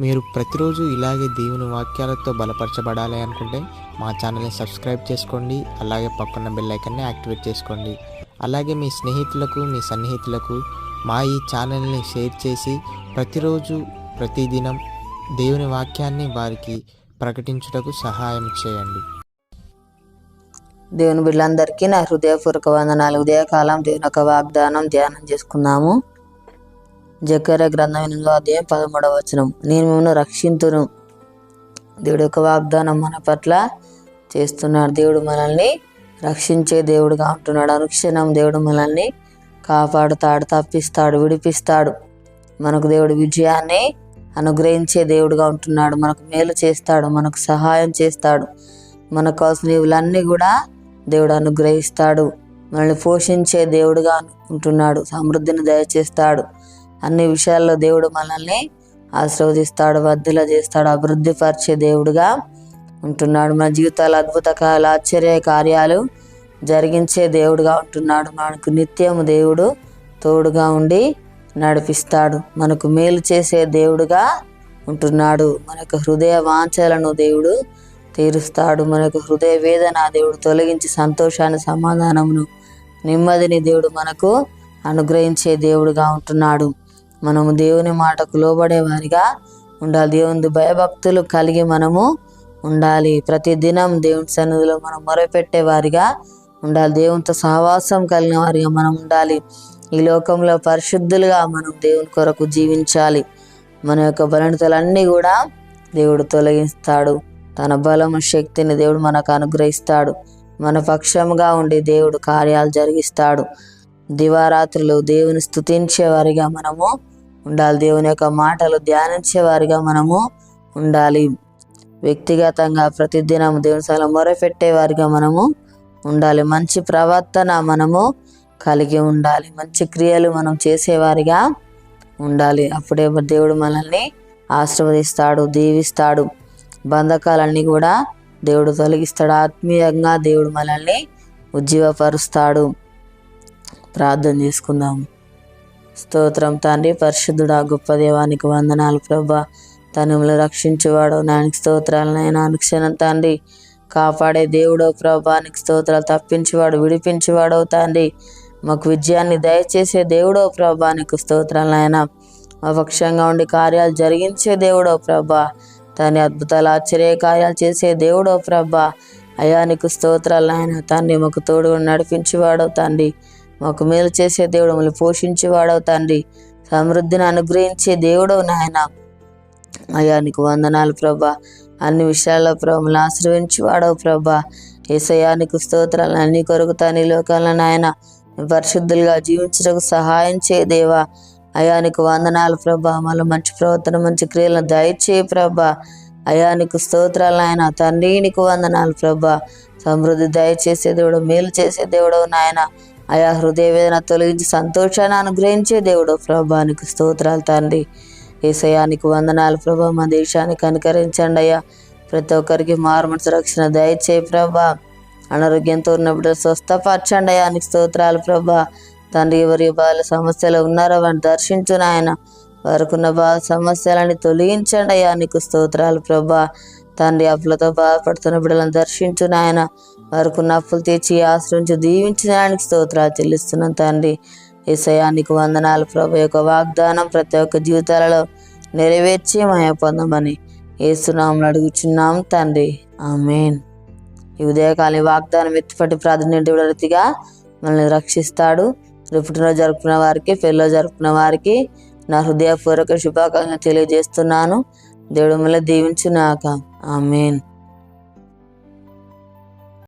మీరు ప్రతిరోజు ఇలాగే దేవుని వాక్యాలతో బలపరచబడాలి అనుకుంటే మా ఛానల్ని సబ్స్క్రైబ్ చేసుకోండి. అలాగే పక్కన బెల్ ఐకాన్ని యాక్టివేట్ చేసుకోండి. అలాగే మీ స్నేహితులకు, మీ సన్నిహితులకు మా ఈ ఛానల్ని షేర్ చేసి ప్రతిరోజు ప్రతిదినం దేవుని వాక్యాన్ని వారికి ప్రకటించుటకు సహాయం చేయండి. దేవుని బిడ్డలందరికీ నా హృదయపూర్వక వందనాలు. ఉదయకాలం దేవుని యొక్క వాగ్దానం ధ్యానం చేసుకుందాము. జకర్యా గ్రంథం 8వ అధ్యాయం 13వ వచనం. నేను మిమ్మల్ని రక్షింతును. దేవుడి యొక్క వాగ్దానం మన పట్ల చేస్తున్నాడు. దేవుడు మనల్ని రక్షించే దేవుడుగా ఉంటున్నాడు. అనుక్షణం దేవుడు మనల్ని కాపాడుతాడు, తప్పిస్తాడు, విడిపిస్తాడు. మనకు దేవుడు విజయాన్ని అనుగ్రహించే దేవుడుగా ఉంటున్నాడు. మనకు మేలు చేస్తాడు, మనకు సహాయం చేస్తాడు. మనకు కావాల్సినవన్నీ కూడా దేవుడు అనుగ్రహిస్తాడు. మనల్ని పోషించే దేవుడుగా ఉంటున్నాడు. సమృద్ధిని దయచేస్తాడు. అన్ని విషయాల్లో దేవుడు మనల్ని ఆశీర్వదిస్తాడు, వర్ధిల్ల చేస్తాడు, అభివృద్ధి పరిచే దేవుడుగా ఉంటున్నాడు. మన జీవితాలు అద్భుత ఆశ్చర్య కార్యాలు జరిగించే దేవుడుగా ఉంటున్నాడు. మనకు నిత్యం దేవుడు తోడుగా ఉండి నడిపిస్తాడు. మనకు మేలు చేసే దేవుడుగా ఉంటున్నాడు. మన యొక్క హృదయ వాంఛలను దేవుడు తీరుస్తాడు. మన యొక్క హృదయ వేదన దేవుడు తొలగించి సంతోషాన్ని, సమాధానమును, నెమ్మదిని దేవుడు మనకు అనుగ్రహించే దేవుడుగా ఉంటున్నాడు. మనము దేవుని మాటకు లోబడే వారిగా ఉండాలి. దేవుని భయభక్తులు కలిగి మనము ఉండాలి. ప్రతిదినం దేవుని సన్నిధిలో మనం మొరపెట్టే వారిగా ఉండాలి. దేవునితో సహవాసం కలిగిన వారిగా మనం ఉండాలి. ఈ లోకంలో పరిశుద్ధులుగా మనం దేవుని కొరకు జీవించాలి. మన యొక్క బలహీనతలన్నీ కూడా దేవుడు తొలగిస్తాడు. తన బలము, శక్తిని దేవుడు మనకు అనుగ్రహిస్తాడు. మన పక్షంగా ఉండి దేవుడు కార్యాలు జరిగిస్తాడు. దివారాత్రులు దేవుని స్తుతించే వారిగా మనము ఉండాలి. దేవుని యొక్క మాటలు ధ్యానించే వారిగా మనము ఉండాలి. వ్యక్తిగతంగా ప్రతిదినం దేవుని సల మొరపెట్టే వారిగా మనము ఉండాలి. మంచి ప్రవర్తన మనము కలిగి ఉండాలి. మంచి క్రియలు మనం చేసేవారిగా ఉండాలి. అప్పుడే దేవుడు మనల్ని ఆశీర్వదిస్తాడు, దీవిస్తాడు. బంధకాలన్నీ కూడా దేవుడు తొలగిస్తాడు. ఆత్మీయంగా దేవుడు మనల్ని ఉజ్జీవపరుస్తాడు. ప్రార్థన చేసుకుందాము. స్తోత్రం తండ్రి, పరిశుద్ధుడా, గొప్ప దేవానికి వందనాలు ప్రభా. తనములు రక్షించేవాడు నానికి స్తోత్రాలు నైనా. అనుక్షణం తండ్రి కాపాడే దేవుడో ప్రభానికి స్తోత్రాలు. తప్పించేవాడు, విడిపించేవాడో తండ్రి. మాకు విజయాన్ని దయచేసే దేవుడో ప్రభానికి స్తోత్రాలు నాయనా. మా పక్షంగా ఉండి కార్యాలు జరిగించే దేవుడో ప్రభా. తండ్రి అద్భుతాలు, ఆశ్చర్య కార్యాలు చేసే దేవుడో ప్రభా. అయానికి స్తోత్రాలు నాయన. తండ్రి మాకు తోడుగా నడిపించేవాడో తండ్రి. మాకు మేలు చేసే దేవుడు, మళ్ళీ పోషించేవాడవు తండ్రి. సమృద్ధిని అనుగ్రహించే దేవుడవు నాయన. అయానికి వందనాలు ప్రభా. అన్ని విషయాల్లో ప్రభులు ఆశ్రయించేవాడవు ప్రభా. యేసయ్యానికి స్తోత్రాలు. అన్ని కొరకు తండ్రి లోకాలను నాయన పరిశుద్ధులుగా జీవించడానికి సహాయం చేయ దేవా. అయానికి వందనాలు ప్రభా. మళ్ళీ మంచి ప్రవర్తన, మంచి క్రియలను దయచేయ ప్రభా. అయానికి స్తోత్రాలు ఆయన. తండ్రి నీకు వందనాలు ప్రభా. సమృద్ధి దయచేసే దేవుడు, మేలు చేసే దేవుడవు నాయన. అయా హృదయ వేదన తొలగించి సంతోషాన్ని అనుగ్రహించే దేవుడు ప్రభా. నీకు స్తోత్రాలు తండ్రి. యేసయ్యానికి వందనాలు ప్రభా. మా దేశానికి అనుకరించండి అయ్యా. ప్రతి ఒక్కరికి మారుమనసు రక్షణ దయచేయి ప్రభా. అనారోగ్యంతో ఉన్న బిడ్డలు స్వస్థపరచండి అయ్యా. నీకు స్తోత్రాలు ప్రభా. తండ్రి ఎవరి బాధ సమస్యలు ఉన్నారో వారిని దర్శించు నాయన. వారికున్న బాధ సమస్యలని తొలగించండి అయ్యా. నీకు స్తోత్రాలు ప్రభా. తండ్రి అప్పులతో బాధపడుతున్న బిడ్డలను దర్శించు నాయన. వారికున్న అప్పులు తీర్చి ఆశ్రయించి దీవించడానికి స్తోత్రాలు చెల్లిస్తున్నాం తండ్రి. యేసయ్యానికి వందనాలు ప్రభు. యొక్క వాగ్దానం ప్రతి ఒక్క జీవితాలలో నెరవేర్చి మహిమ పొందమని యేసునామములో అడుగుచున్నాం తండ్రి. ఆమేన్. ఈ ఉదయకాలం వాగ్దానం ఎత్తిపట్టి ప్రాధాన్యత రీతిగా మనల్ని రక్షిస్తాడు. పుట్టినరోజు జరుపుకున్న వారికి, పెళ్ళిలో జరుపుకున్న వారికి నా హృదయపూర్వక శుభాకాంక్షలు తెలియజేస్తున్నాను. దేవుడు మిమ్మల్ని దీవించుగాక. ఆమేన్.